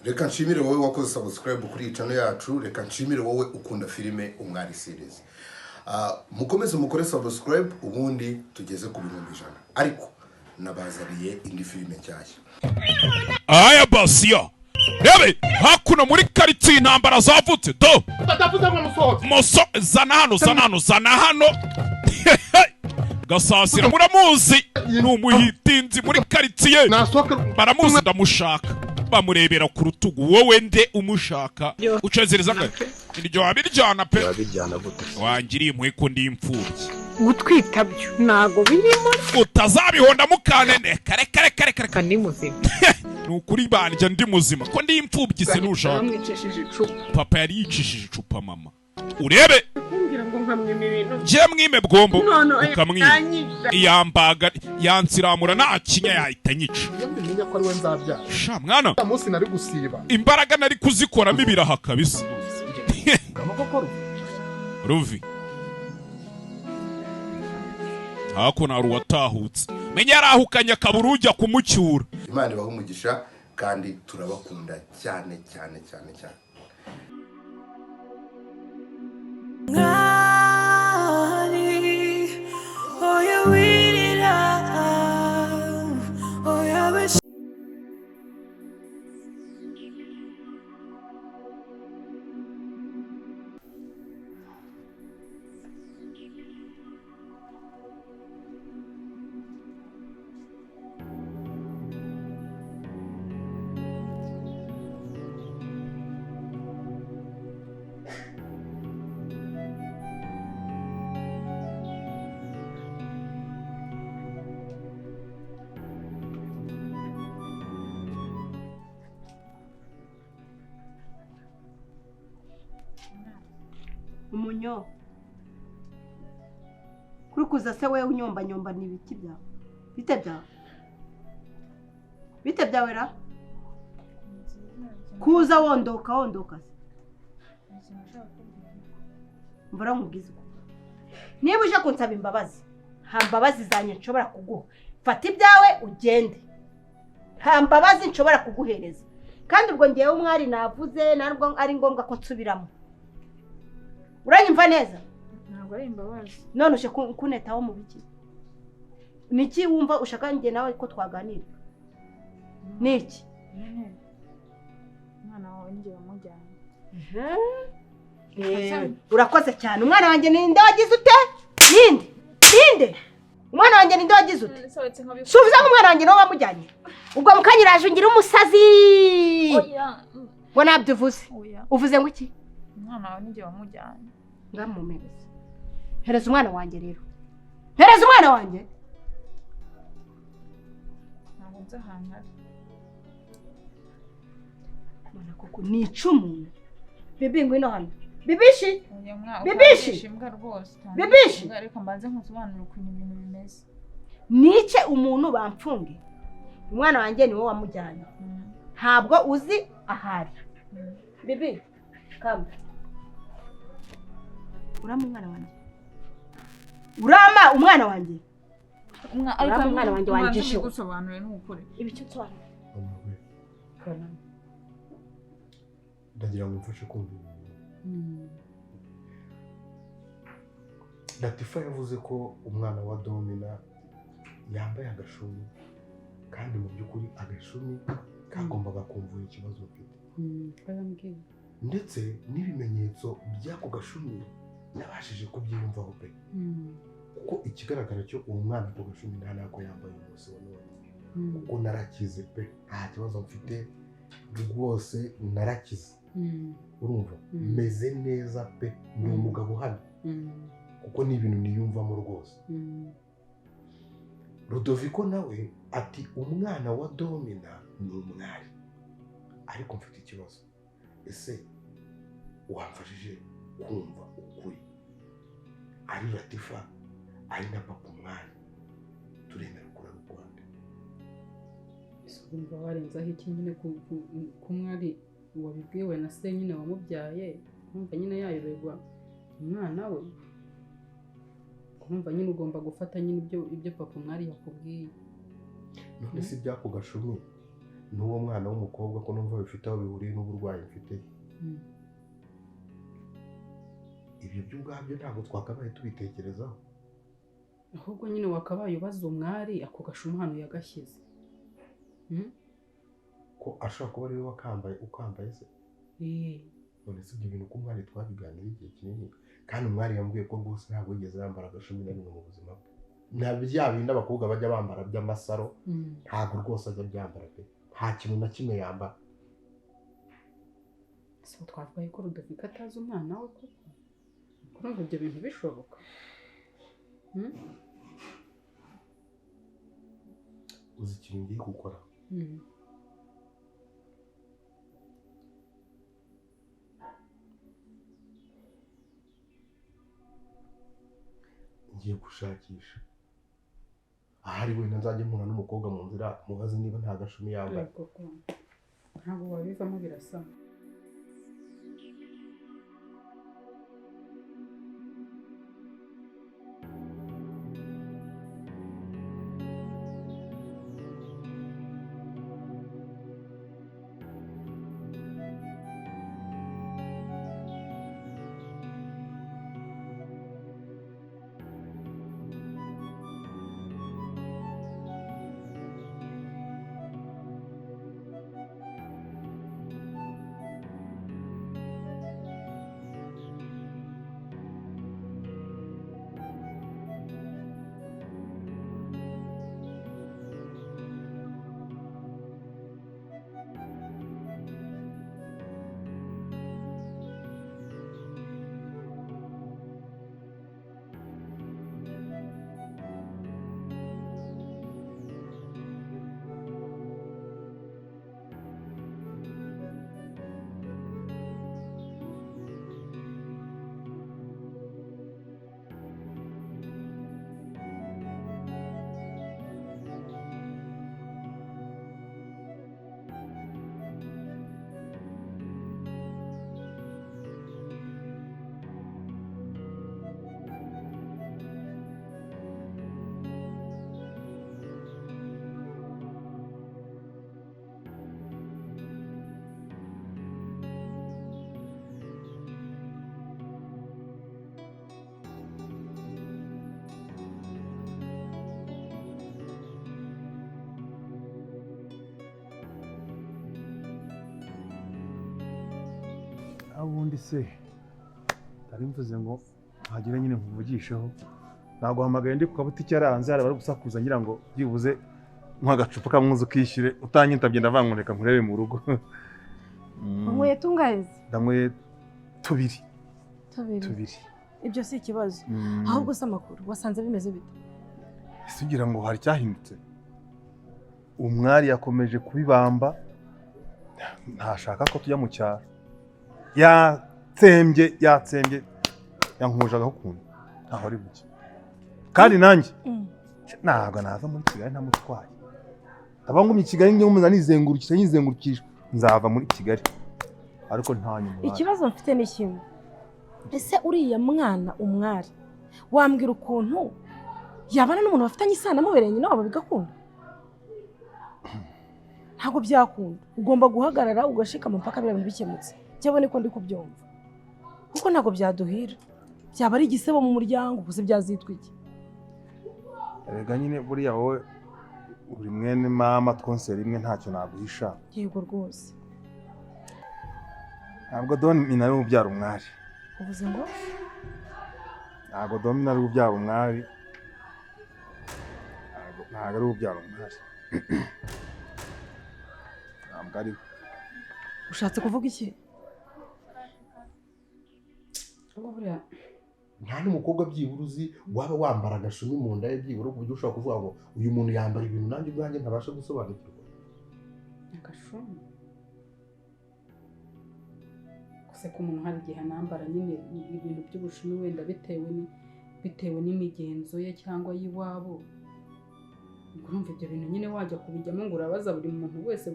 reka nshimire wowe wakoze subscribe kuri channel yacu, reka nshimire wowe ukunda filime Umwari series. Mukomeze mukore subscribe ubundi tugeze ku 100,000. Ariko nabazariye indi filime cyashya. Aya basiya. Rebe hakuno muri quartier intambara zavutse do. Tatavuza ngo muso zana hano. Gasasira muramuzi n'umuhitinzi muri quartier. Baramuzi ndamushaka. Bamurebera ku rutugu wowe nde umushaka ucezereza kare iryo wabiryana pe wabiryana gute wangiriye imwe ko ndi imfubyi gutwita byo nago birimo utazabihonda mukane kare kandi muzima nukuri banje ndi muzima ko ndi imfubyi sinushaka bamwicishije icupa papa yari yicishije icupa mama urebe kumbwira ngo nkamwime ibintu je mwime bwombo ukamwima iyambaga yansiramura nta kinya yahitanyica menya ko ari we nzabya sha mwana umunsi nari gusiba imbaraga nari kuzikoramo ibiraha kabisa amakoko Ruvi hako na ruwatahutse menya yarahukanya kaburujya kumucyura Imana ibahe umugisha kandi turabakunda cyane. Umunyo kuri kuza se wewe unyomba ni ibiki byawe bite byawe ra kuza wondoka mbara nkubwiza niba uje kunsaba imbabazi nta mbabazi zanye nshobora kuguha fata ibyawe ugende nta mbabazi nshobora kuguhereza kandi ubwo ngiye umwari navuze narwo ari ngombwa ko nsubiramo uranyumva neza ntabwo ari imbabazi none ushe kunetaho mu biki niki wumva ushaka nge nawe ko twaganira niki mwana wawe ngiye wamujyanye urakoze cyane umwana wanjye ninde wagize ute ninde umwana wanjye ninde wagize ute subiza ngo umwana wanjye nawe wamujyanye ubwo mukanyiraje ngira umusazi ngo nabyo uvuze ngo iki umwana wawe ngiye wamujyanye ngamumereza hereza umwana wanjye rero hereza umwana wanjye ntabwo nzi ahantu ari mwana koko ni icumu bibi ngwino hano bibishi bibishi imbwa rwose bibishi reka mbanze nkusobanurire ukuntu ibintu bimeze nice umuntu bamfunge umwana wanjye ni wowe wamujyanye ntabwo uzi ahari bibi kama urama umwana wanjye urama umwana wanjye umwana wanjye wanjishe gusobanurira n'ukuri ibicyo tswana ndagira ngo mfashe kumva Latifa yavuze ko umwana wa Domina yambaye agashumi kandi mu by'ukuri agashumi kagombaga kumvura ikibazo mfite ndetse n'ibimenyetso by'ako gashumi nabashije kubyiyumvaho pe kuko ikigaragara cyo uwo mwana ako gashumi nta nako yambaye umunsi wa none kuko narakize pe nta kibazo mfite rwose narakize urumva meze neza pe ni umugabo hano kuko ni ibintu niyumvamo rwose Rudoviko nawe ati umwana wa Domina ni umwari ariko mfite ikibazo ese wamfashije kumva ukuri ari Latifa ari na papa umwari turemera ukura Rwanda isumba warenzaho iki nyine ku mwari wabibwiwe na se nyine wamubyaye kumva nyine yayoberwa umwana we kumva nyine ugomba gufata nyine ibyo papa umwari yakubwiye none si byako gashumi n'uwo mwana w'umukobwa ko numva bifite aho bihuriye n'uburwayi mfite. Ibyo by'ubwabyo ntabwo twakabaye tubitekerezaho. ahubwo nyine wakabaye ubaza umwari ako gashuma hano yagashyize. Ko ashobora kuba ari we wakambaye ukambaye se. None se ibyo bintu ko umwari twabiganiriye igihe kinini kandi umwari yambwiye ko rwose ntabwo yigeze yambara agashumi na rimwe mu buzima bwe. Nta bya bindi abakobwa bajya bambara by'amasaro ntabwo rwose ajya byambara pe, nta kintu na kimwe yambara. So twavuye ko Rudovika atazi umwana we koko kurumva ibyo bintu bishoboka. Uzi ikintu ngiye gukora? Ngiye gushakisha ahari wenda nzajya mpura n'umukobwa mu nzira mubaze niba nta gashumi yambaye. Ntabwo wabivamo birasa. Ubundi se ari mvuze ngo hagira nyine nkuvugisheho naguhamagaye ndi ku kabutike hanze hari bari gusakuza ngira ngo byibuze nk'agacupa kamwuzu kishyire utanyitabye ndavankureka nkurebe mu rugo. Wanyweye tungaheze? Ndanyweye tubiri. Ibyo si ikibazo. Ahubwo se amakuru wasanze bimeze bite? Sugira ngo hari cyahindutse. Umwari yakomeje kubibamba ntashaka ko tujya mu cyaro. Yatsembye yankujaga ukuntu ntaho ari buke. Kandi nanjye ntabwo naza muri Kigali ntamutwaye. Abangumye Kigali njye nkomeza nizengurukisha nzava muri Kigali. Ariko nta nyuma. Ikibazo mfite ni kimwe. Ese uriya mwana umwari wambwira ukuntu yabana n'umuntu bafitanye isano amubereye nyina wabo bigakunda? Ntabwo byakunda. Ugomba guhagarara ugashika mpaka birabintu bikemutse. Cyabone ko ndi kubyumva. Kuko ntabwo byaduhira. Byaba ari igisebo mu muryango kuze byazitwa iki? Erega nyine buriya wowe uri mwene mama twonsera imwe ntacyo naguhisha. Yego rwose. Ntabwo Domina ari ubyara umwari. Uvuze ngo? Ntabwo Domina ari ubyara umwari. Ntabwo ari ubyara umwari. Ntabwo ari. Ushatse kuvuga iki? Nta n'umukobwa by'iburuzi waba wambara agashumi mu nda ye byibura ku buryo ushobora kuvuga ngo uyu muntu yambara ibintu nanjye ubwanjye ntabasha gusobanukirwa. Agashumi gusa ko umuntu hari igihe anambara nyine ibintu by'ubushumi wenda bitewe n'imigenzo ye cyangwa y'iwabo. Urumva ibyo bintu nyine wajya kubijyamo ngo urabaza buri muntu wese.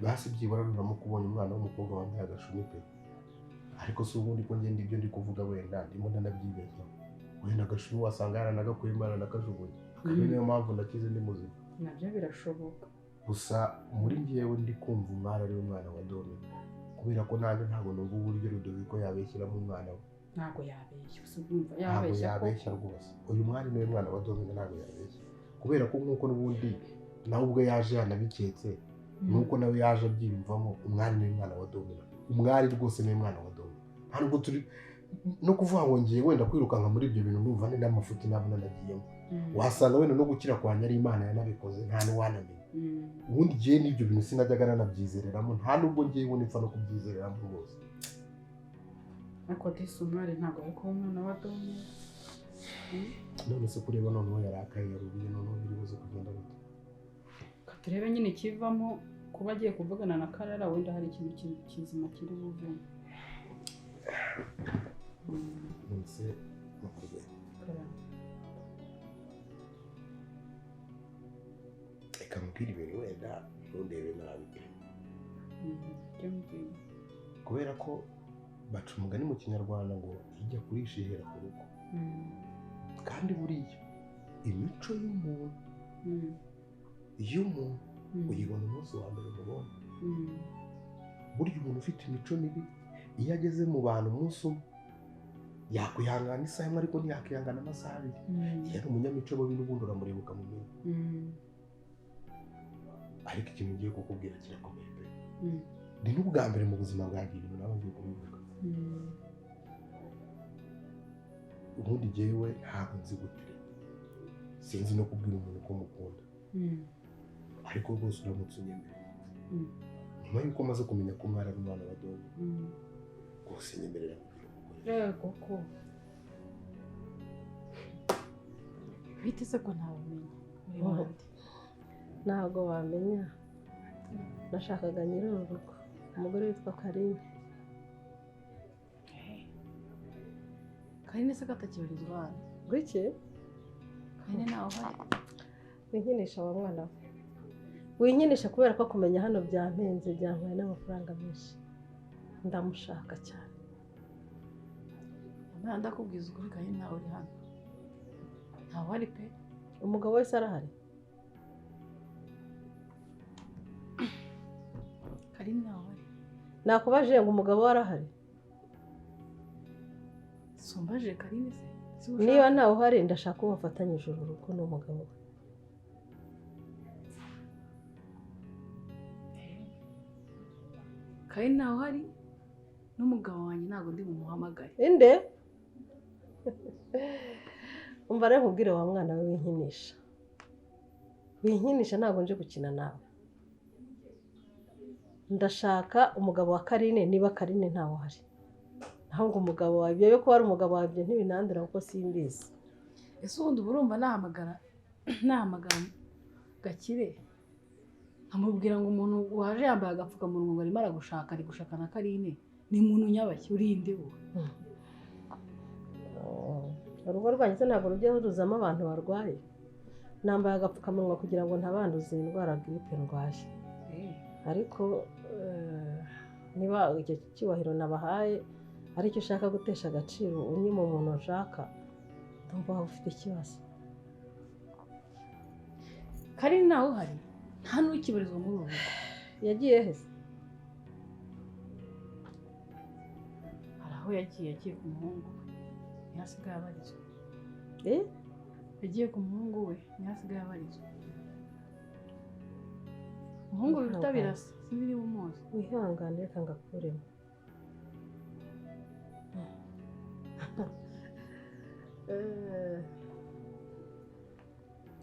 Basi byibura nuramukubonye umwana w'umukobwa wambaye agashumi pe. Ariko si ubundi ko ngende ibyo ndi kuvuga wenda ndimo ndanabyibeshya. Wenda agashumi wasanga yaranagakuyemo yaranakajugunye. Akaba niyo mpamvu nakize ndi muzima. nabyo birashoboka gusa muri njyewe ndi kumva umwari ari umwana wa Domina kubera ko nanjye ntabwo numva uburyo Rudoviko yabeshyiramo umwana we ntabwo yabeshya gusa urumva ntabwo yabeshya yabeshya rwose uyu mwari niwe mwana wa Domina ntabwo yabeshya kubera ko nk'uko n'ubundi nawe ubwo yaje yanabiketse nuko nawe yaje abyiyumvamo umwari niwe mwana wa Domina umwari rwose niwe mwana wa Domina ntabwo turi no kuvuga ngo ngiye wenda kwirukanka muri ibyo bintu numva ni n'amafuti nabona nagiyemo wasanga wenda no gukira kwa nyari Imana yanabikoze nta n'uwanamenya ubundi gihe n'ibyo bintu sinajyaga nanabyizereramo nta nubwo ngiye ubona ipfa no kubyizereramo rwose ariko disi umwari ntabwo ari kuba umwana wa Domina none se kureba noneho yarakaye yarubiye noneho biri buze kugenda gute turebe nyine kivamo kuba agiye kuvugana na Crara wenda hari ikintu kizima kiri buvemo nonese Murakoze reka mubwire ibintu wenda ntundebe nabi kubera ko baca umugani mu kinyarwanda ngo ijya kurisha ihera ku rugo kandi buriya imico y'umuntu iyo umuntu uyibona umunsi wa mbere mubona burya umuntu ufite imico mibi iyo ageze mu bantu umunsi umwe yakwihangana isaha imwe ariko ntiyakwihangana amasaha abiri iyo ari umunyamico mubi n'ubundi uramureba ukamumenya ariko ikintu ngiye kukubwira kirakomeye pe ni n'ubwa mbere mu buzima bwanjye ibintu nawe ngiye kubivuga ubundi jyewe ntabwo nzi gutira sinzi no kubwira umuntu ko mukunda ariko rwose uramutse unyemerera nyuma y'uko maze kumenya ko umwari ari umwana wa Domina rwose nyemerera kubwira koko bite se ko ntawumenya muri bande ntabwo wamenya nashakaga nyir'urugo umugore witwa Karine Karine se katakibarizwa hano gwiki Karine nawe hari winkinisha wa mwana we winkinisha kubera ko kumenya hano byampenze byantwaye n'amafaranga menshi ndamushaka cyane amara ndakubwiza ukuri Karine nawe uri hano ntawe ari pe umugabo wese arahari Karine nawe ari nakubajije ngo umugabo we arahari sumbaje Karine se niba ntawe uhari ndashaka ko bafatanyije uru rugo n'umugabo we Karine nawe uhari n'umugabo wanjye ntabwo ndi bumuhamagare inde umva rero nkubwire wa mwana we winkinisha ntabwo nje gukina nawe ndashaka umugabo wa Karine niba Karine ntawe uhari naho ngo umugabo wawe ibyo ko ari umugabo wawe ibyo ntibinandira kuko simbizi ese ubundi urumva nahamagara Gakire nkamubwira ngo umuntu waje yambaye agapfukamunwa ngo arimo aragushaka ari gushaka na Karine ni umuntu nyabaki urinde wowe urugo rwanjye se ntabwo rujya ruzamo abantu barwaye nambaye agapfukamunwa kugira ngo ntabanduze indwara gripe ndwaye ariko niba icyo cyubahiro nabahaye aricyo ushaka gutesha agaciro unyima umuntu ushaka ndumva waba ufite ikibazo Karine nawe uhari nta n'ukibarizwa muri uru rugo yagiye he se hari aho yagiye ku muhungu we ntihasigaye abarizwa yagiye ku muhungu we ntihasigaye abarizwa umuhungu bita birasa sinzi niba umuzi wihangane reka ngakuremo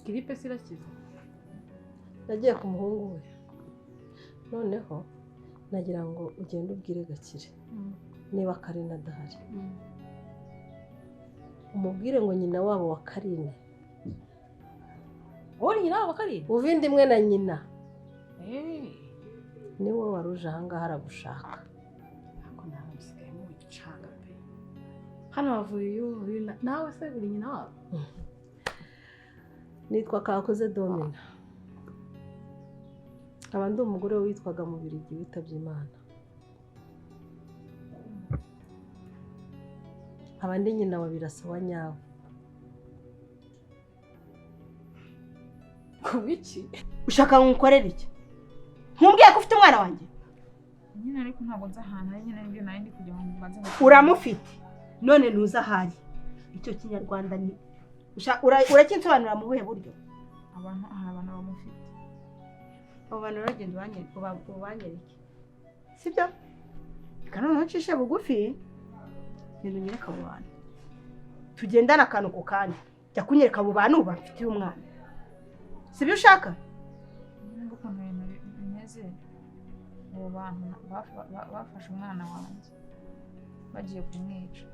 gripe se irakiza yagiye ku muhungu we noneho nagira ngo ugende ubwire Gakire niba Karine adahari umubwire ngo nyina wabo wa Karine wowe nyina wabo wa Karine uvinde imwe na nyina niwe wari uje ahangaha aragushaka ntabwo nawe bisigaye mu gicanga pe hano havuye uyu nawe se uri nyina wabo nitwa Kakoze Domina nkaba ndi umugore witwaga mu Birigi witabye Imana nkaba ndi nyina wa birasa wa nyawe kubiki ushaka ngukorera iki nkumbwiye ko ufite umwana wanjye nyine ariko ntabwo nzi ahantu ari nyine nibyo nari ndi kugira ngo mbanze uramufite none ntuzi ahari icyo kinyarwanda ni urakinsobanurira mu buhe buryo abantu bamufite abo bantu baragenda banyereke sibyo kandi ntucishe bugufi ibintu nyereka abo bantu tugendana akantu ku kandi jya kunyereka abo bantu bafitiye umwana sibyo ushaka niba ukuntu ibintu bimeze abo bantu bafashe umwana wanjye bagiye kumwica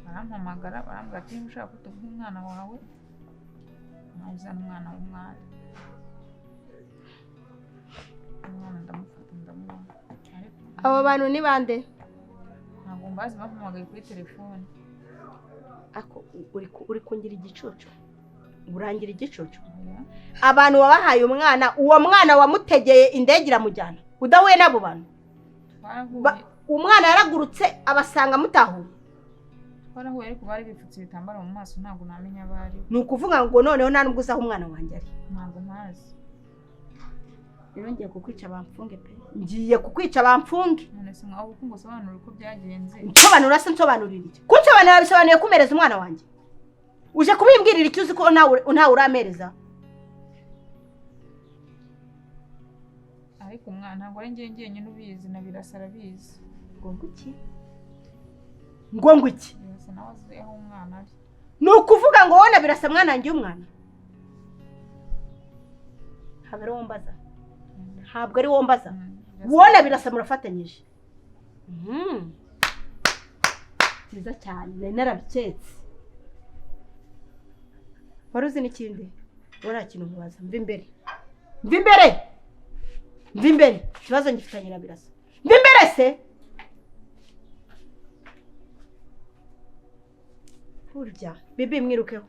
barampamagara barambwira ati niba ushaka ko tuguha umwana wawe ntuzane umwana w'umwana umwana ndamufata ndamubona abo bantu ni bande ntabwo mbazi bampamagaye kuri telefone uri kungira igicucu urangira igicucu abantu wabahaye umwana uwo mwana wamutegeye indege iramujyana udahuye n'abo bantu umwana yaragurutse abasanga mutahuye twarahuye ariko bari bipfutse ibitambaro mu maso ntabwo namenya abari ni ukuvuga ngo noneho nta nubwo uzaho umwana wanjye ari ntabwo ntazi rero ngiye kukwica bamfunge pe ngiye kukwica bamfunge none se mwaho uko ngusobanura uko byagenze nsobanura se nsobanurira iki kunsobanura bisobanuye kumereza umwana wanjye uje kubimbwirira icyo uzi ko ntawe uramereza ariko umwana ntabwo ari njye njyenyine ubizi na birasa arabizi ngo iki birasa nawe azi aho umwana ari ni ukuvuga ngo wowe na birasa mwanangiye umwana ntabwo ari wowe mbaza ntabwo ari wowe mbaza wowe na birasa murafatanyije byiza cyane nari narabiketse wari uzi n'ikindi wowe nta kintu mubaza mva imbere ikibazo ngifitanye na birasa mva imbere se burya bibi mwirukeho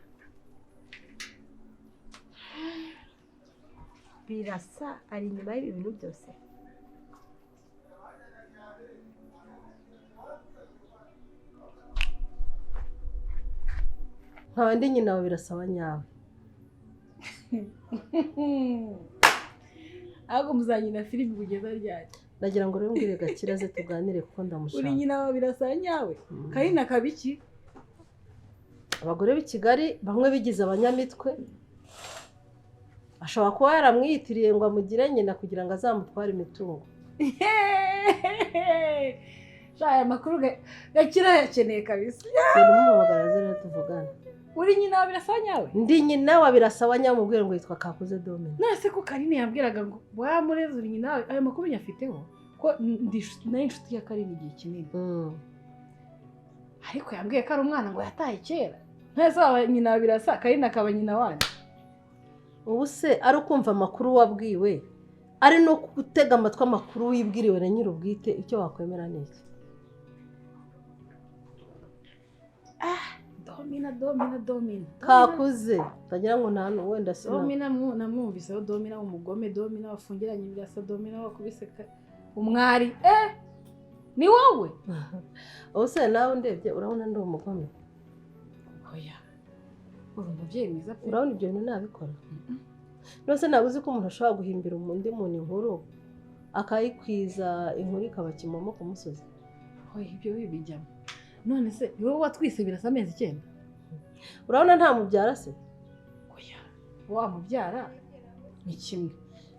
birasa ari inyuma y'ibi bintu byose nkaba ndi nyina wa birasa wa nyawe ahubwo muzanyina filimi kugeza ryari ndagira ngo rero mbwire Gakire aze tuganire kuko ndamushaka uri nyina wa birasa wa nyawe kari na kabiki abagore b'i Kigali bamwe bigize abanyamitwe ashobora kuba yaramwiyitiriye ngo amugire nyina kugira ngo azamutware imitungo aya makuru Gakire yakeneye kabisa muhamagara rero tuvugana uri nyina wa birasa wa nyawe ndi nyina wa birasa wa nyawe mubwire ngo yitwa Kakuze Domina nase ko Karine yambwiraga ngo wamureze uri nyina wawe ayo makuru nyafiteho ko nayo inshuti ya Karine igihe kinini ariko yambwiye ko ari umwana ngo yataye kera ntese wa nyina wa birasa Karine akaba nyina wanjye ubu se ari ukumva amakuru wabwiwe ari no gutega amatwi amakuru wibwiriwe na nyir'ubwite icyo wakwemera niki Domina Kakuze utagira ngo nta wenda sina Domina namwumviseho Domina umugome Domina wafungiranye birasa Domina wakubise umwari ni wowe ubu se nawe ndebye urabona ndi umugome oya uri umubyeyi mwiza pe urabona ibyo bintu nabikora nose ntabwo uzi ko umuntu ashobora guhimbira undi muntu inkuru akayikwiza inkuru ikaba kimomo ku musozi oya ibyo bibijyamo none se wowe watwise birasa amezi 9 urabona nta mubyara se oya wamubyara ni kimwe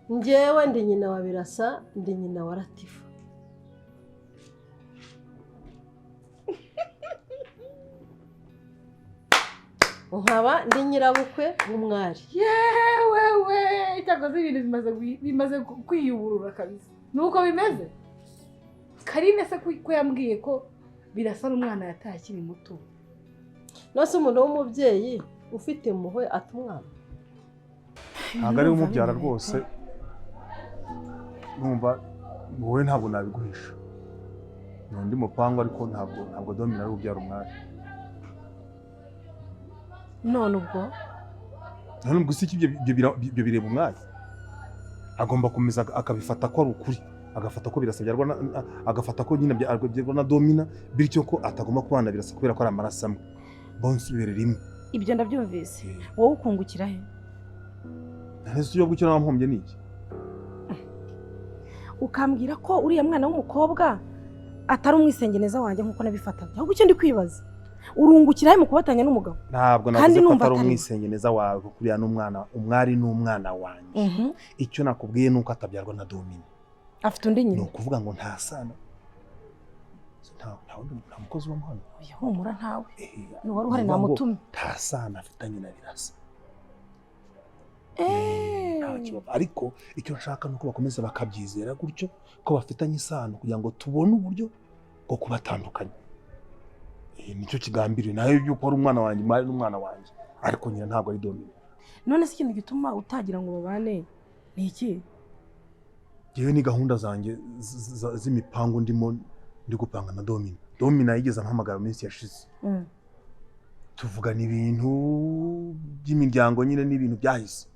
njyewe ndi nyina wa birasa ndi nyina wa Latifa nkaba ndi nyirabukwe w'umwari yewewe itakoze ibintu bimaze kwiyuburura kabisa nuko bimeze Karine se ko yambwiye ko birasa n'umwana yataye akiri muto nose umuntu w'umubyeyi ufite impuhwe atumwana ntabwo ari umubyara rwose numva wowe ntabwo nabiguhisha ni undi mupango ariko ntabwo Domina ari ubyara umwari none ubwo si ibyo bireba umwari agomba kumeza akabifata ko ari ukuri agafata ko birasa agafata ko nyine byarwa na Domina bityo ko atagomba kubana birasa kubera ko ari amaraso amwe bonse ibere rimwe ibyo ndabyumvise wowe ukungukira he nese uyo gukira wampombye niki ukambwira ko uriya mwana w'umukobwa atari umwisengeneza wanjye nkuko nabifataga ahubwo icyo ndi kwibaza urungukira he mu kubatanya n'umugabo ntabwo navuze ko atari umwisengeneza wawe kuriya n'umwana umwari n'umwana wanjye icyo nakubwiye nuko atabyarwa na Domina afite undi nyine no kuvuga ngo nta sana nta mukozi w'amahano humura ntawe ni wari uhari namutumye nta sana afitanye na birasa ariko icyo nshaka nuko bakomeza bakabyizera gutyo ko bafitanye isano kugira ngo tubone uburyo bwo kubatandukanya nicyo kigambiriye nayo yuko ari umwana wanjye mari n'umwana wanjye ariko nyina ntabwo ari Domina none se ikintu gituma utagira ngo babane ni iki yewe ni gahunda zanjye z'imipango ndimo ndi gupanga na Domina yigeze ampamagara iminsi yashize tuvugana ibintu by'imiryango nyine n'ibintu byahise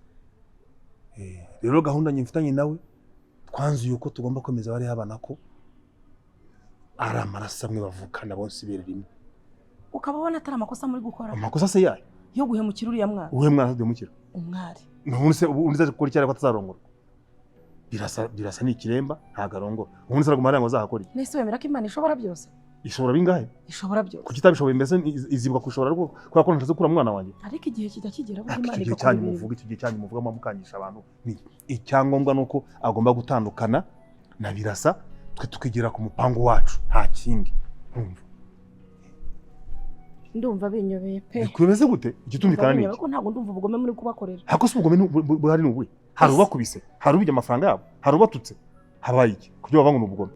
rero gahunda nyifitanye nawe twanzuye uko tugomba komeza bari habana ko ari amaraso amwe bavukana bose ibere rimwe ukaba ubona atari amakosa muri gukora amakosa se yayo yo guhemukira uriya mwana uwe mwana ademukira umwari none undi gukora icyari ko atazarongora birasa ni ikiremba ntago arongora ubundi se araguma ngo azahakora iki nese wemera ko Imana ishobora byose ishobora bingahe ishobora byose kuki itabishoboye mbese izibuka kushobora ariko kubera ko ntaze kura mwana wanjye ariko igihe kidakigera buri Imana igakora cyane muvuga iki gihe cyane muvuga mukangisha abantu ni icyangombwa nuko agomba gutandukana na birasa twe tukigira ku mupango wacu nta kindi ndumva binyobeye pe bikubeze gute igitumvikana ni ko ntago ndumva ubugome muri kubakorera hako se ubugome buhari n'ubuye hari ubakubise hari ubijya amafaranga yabo hari ubatutse habaye iki kugira bavangu n'ubugome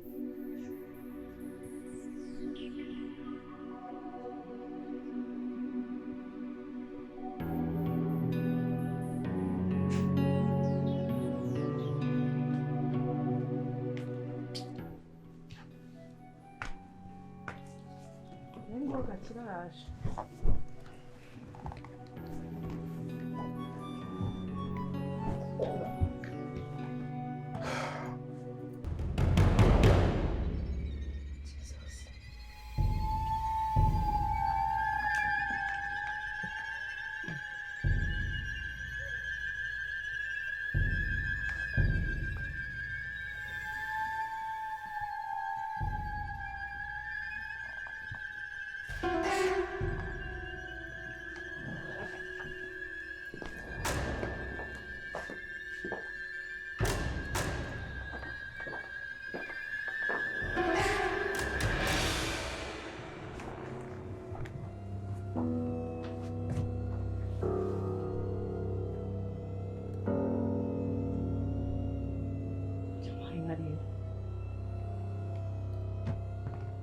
Gakire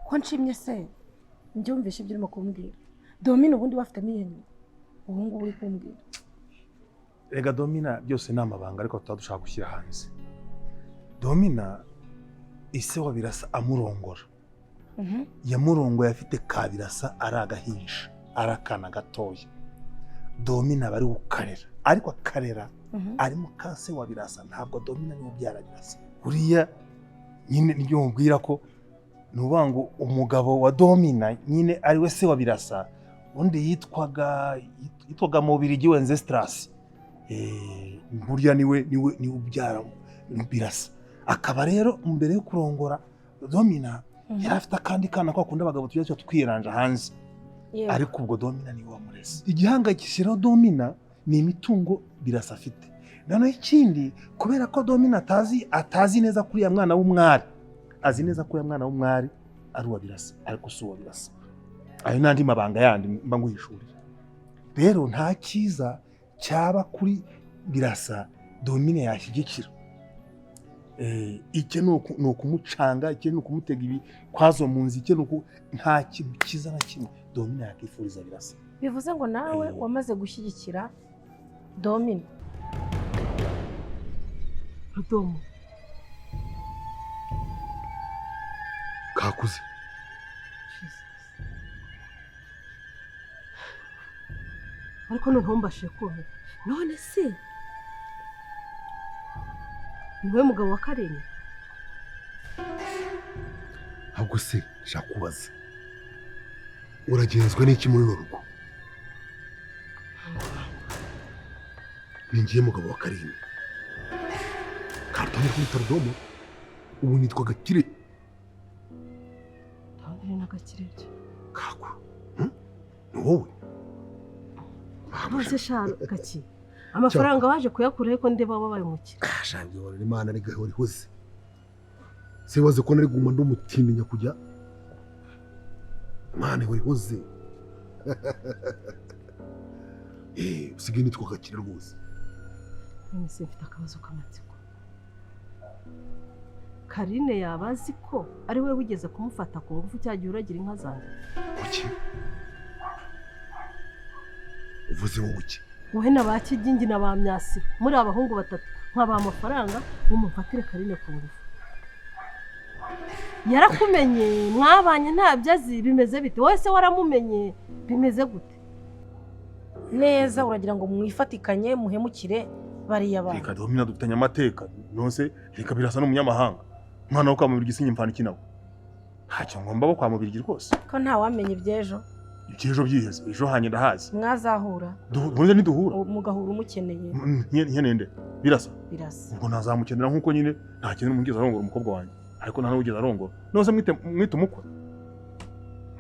ko nshimye se mbyumvishe ibyo urimo kumbwira Domina ubundi bafitemo iyenye ubu ngubu uri kumbwira rega Domina byose ni amabanga ariko tutadushaka gushyira hanze Domina ise wa birasa amurongora yamurongoye afite ka birasa ari agahinja arakana gatoya Domina bari gukarera ariko akarera ari mu kase wa birasa ntabwo Domina ni ubyara birasa uriya nyine nibyo mubwira ko nubango umugabo wa Domina nyine ari we se wa birasa undi yitwaga mu Birigi wenze stress burya niwe ubyara birasa akaba rero mbere yo kurongora Domina yari afite akandi kana ko akunda abagabo tujya twiranja hanze ariko ubwo Domina ni wamurese igihangayikishiro Domina ni imitungo birasa afite none ikindi kubera ko Domina atazi neza kuri ya mwana w'umwari azi neza ko ya mwana w'umwari ari uwa birasa ariko si uwa birasa ayo nandi mabanga yandi mba nguhishurira rero nta cyiza cyaba kuri birasa Domina yashyigikira icyo ni ukumucanga icyo ni ukumutega ibi kwazo mu nzi icyo ni nta kintu cyiza na kimwe Domina yakifuriza birasa bivuze ngo nawe wamaze gushyigikira Domina Domo kakuze ariko noneho mbashe kumva none se niwe mugabo wa Kareni ahubwo se shakubaza uragenzwe n'iki muri rugo ninjiye mugabo wa Karine kartonye kuri Domo ubu nitwa Gakire Domina na Gakire kako ni wowe Bose sharo Gakire amafaranga waje kuyakura ko ndeba wabaye muki shabye wari Imana ari gahori hose se waze ko nari guma ndumutinya kujya Imana wari hose usigaye nitwa Gakire rwose nise mfite akabazo k'amatsiko Karine yabazi ko ari we wigeze kumufata ku ngufu cyagiye uragira inka zanjye kuki uvuze wowe uki wowe nabakigingi na ba myasi muri abahungu batatu nkaba amafaranga umufatire Karine ku ngufu yarakumenye mwabanye ntabyo azi bimeze bite wese waramumenye bimeze gute neza uragira ngo mwifatikanye muhemukire bariya bantu reka Domina dufitanye amateka nose reka birasa n'umunyamahanga mwana wo kwa mubirigi sinyimfana iki nawe ntacyo ngomba bo kwa mubirigi rwose ko nta wamenye ibyejo ibyejo byiheze ejo hanye ndahazi mwazahura duhuje niduhura mugahura umukeneye nkenende birasa birasa ubwo nazamukenera nkuko nyine nta kintu mungeze arongora umukobwa wanjye ariko nta n'ugeze arongora nose mwite umukwe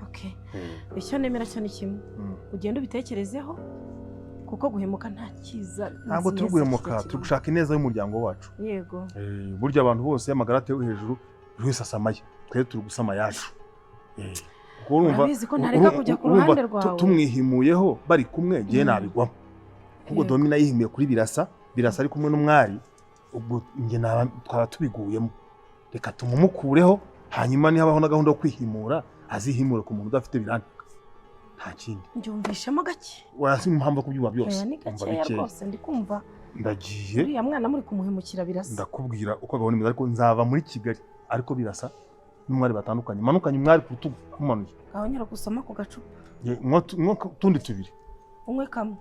okay icyo nemera cyo ni kimwe ugenda ubitekerezeho kuko guhemuka nta kiza ntabwo turi guhemuka turi gushaka ineza y'umuryango wacu yego burya abantu bose amagara atewe hejuru buri wese asamaye twe turi gusama yacu urumva ko ntareka kujya ku ruhande rwawe tumwihimuyeho bari kumwe giye nabigwamo kuko Domina yihimuye kuri birasa ari kumwe n'umwari ubwo nge twaba tubiguyemo reka tumumukureho hanyuma ni habaho na gahunda yo kwihimura azihimura ku muntu udafite birandika nta kindi njumvishemo gake wasi impamvu kubyuba byose ni gake rwose ndi kumva ndagiye uriya mwana muri kumuhemukira birasa ndakubwira uko gahunda imeze ariko nzava muri Kigali ariko birasa n'umwari batandukanye manukanye umwari ku rutugu kumanuye aho nyara gusoma ku gacupa mwo tundi tubiri umwe kamwe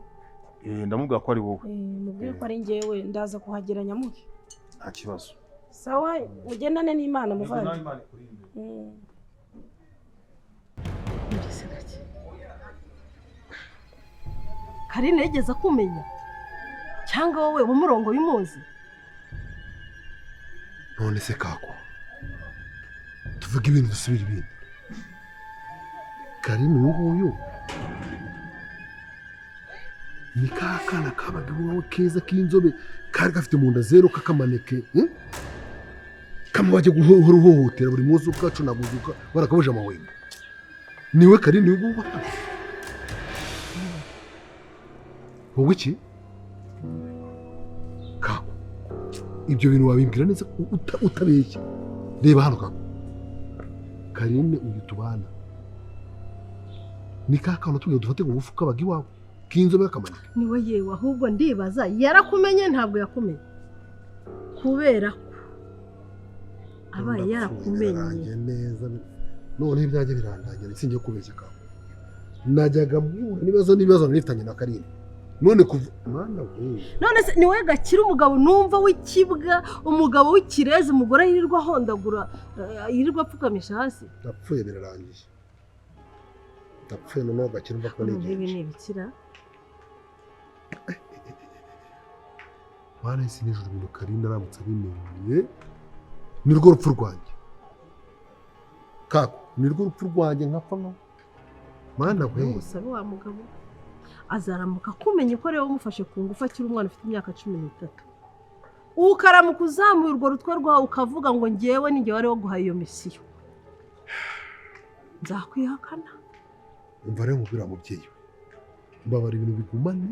ndamubwira ko ari wowe mubwire ko ari njyewe ndaza kuhagera nyamuke nta kibazo sawa ugendane n'Imana muvandi Karine yigeze kumenya cyangwa wowe mu murongo w'imuzi none se kako tuvuga ibintu dusubira ibindi Karine uyu ni kakana kabaga wowe keza k'inzobe kari gafite mu nda zero kakamaneke kamubajye guhora uhohotera buri munsi ukacu nabuzuka barakabuje amahwemo niwe Karine uyu wowe iki kako ibyo bintu wabimbwira neza utabeshya reba hano kako Karine uyu tubana ni kakana tugiye dufate ku ngufu kabaga iwawe k'inzobe kakamaneke niwe yewe ahubwo ndibaza yarakumenye ntabwo yakumenye kubera ko abaye yarakumenye neza none ibyanjye birandagira singiye kubeshya kako najyaga mbura n'ibibazo nifitanye na Karine none kuva mwana we none se niwe Gakire umugabo numva w'ikibwa umugabo w'ikirezi umugore yirirwa hondagura yirirwa apfukamisha hasi napfuye birarangiye napfuye none Gakire umva ko n'ibi ni ibikira mwana isi nijoro ibintu Karine aramutse abimenye ni rwo rupfu rwanjye kako ni rwo rupfu rwanjye nkapfa no mwana we musabe wa mugabo azaramuka kumenya ko rero umufashe ku ngufu akiri umwana ufite imyaka 13 ukaramuka uzamuye urwo rutwe rwawe ukavuga ngo ngewe ninjye wari wo guhaye iyo misiyo nzakwihakana umva rero mubwira mubyeyi mbabara ibintu bigumane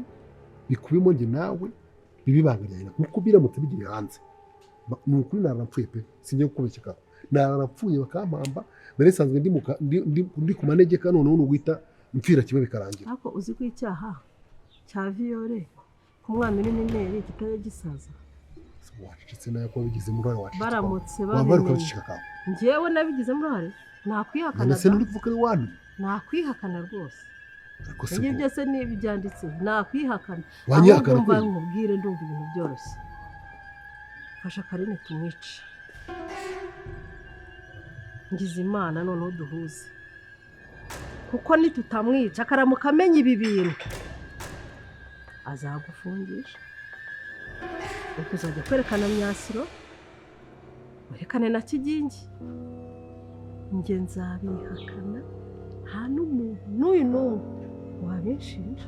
bikubimo nge nawe bibibanganya kuko biramutse bigiye hanze ni ukuri narapfuye pe singiye kukubeshya kako narapfuye bakampamba nari sanzwe ndi ku manegeka none n'uwita mpfira kimwe bikarangira ariko uzi ko icyaha cya viole ku mwana uri mineri kitari gisaza wacitse nayo ko bigize muri wari wacitse baramutse babimenye ngewe nabigize muri wari nakwihakana nase n'uri kuvuga ari wani nakwihakana rwose ibyo byose ni ibyanditse nakwihakana wanyihakana ko nkubwire ndumva ibintu byoroshye fasha Karine tumwice ngize Imana noneho duhuze kuko nitutamwica akaramuka amenya ibi bintu azagufungisha ubwo uzajya kwerekana myasiro werekane na kigingi njye nzabihakana nta n'umuntu n'uyu n'umwe wabinshinja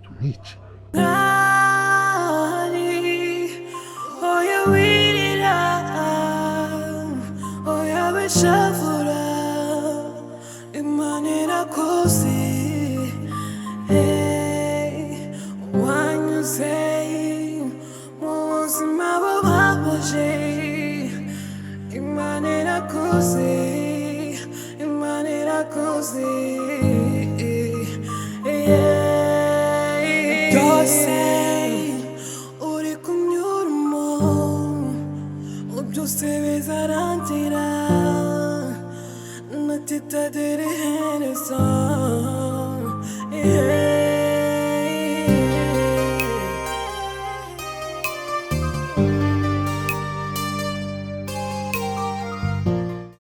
tumwice oya wirira oya beshavura Imana irakoze wanyuze mu buzima bubabaje Imana irakoze Imana irakoze byose uri kunyuramo byose bizarangira natitadere herezo